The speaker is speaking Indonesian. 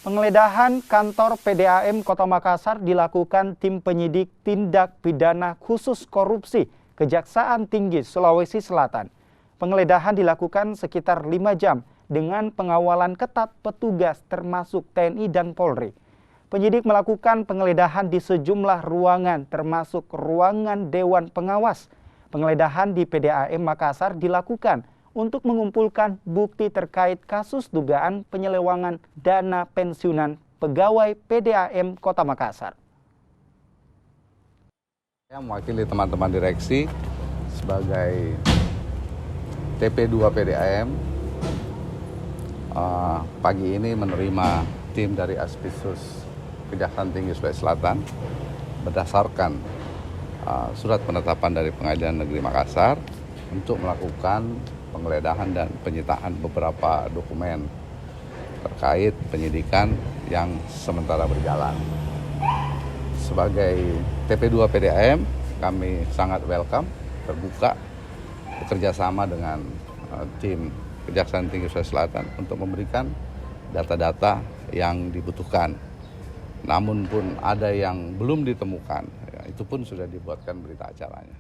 Penggeledahan kantor PDAM Kota Makassar dilakukan tim penyidik tindak pidana khusus korupsi Kejaksaan Tinggi Sulawesi Selatan. Penggeledahan dilakukan sekitar 5 jam dengan pengawalan ketat petugas termasuk TNI dan Polri. Penyidik melakukan penggeledahan di sejumlah ruangan termasuk ruangan Dewan Pengawas. Penggeledahan di PDAM Makassar dilakukan untuk mengumpulkan bukti terkait kasus dugaan penyelewangan dana pensiunan pegawai PDAM Kota Makassar. Saya mewakili teman-teman direksi sebagai TP2 PDAM. Pagi ini menerima tim dari Aspisus Kejaksaan Tinggi Sulawesi Selatan berdasarkan surat penetapan dari Pengadilan Negeri Makassar untuk melakukan penggeledahan dan penyitaan beberapa dokumen terkait penyidikan yang sementara berjalan. Sebagai TP2 PDAM, kami sangat welcome, terbuka, bekerja sama dengan tim Kejaksaan Tinggi Sulawesi Selatan untuk memberikan data-data yang dibutuhkan. Namun pun ada yang belum ditemukan, ya, itu pun sudah dibuatkan berita acaranya.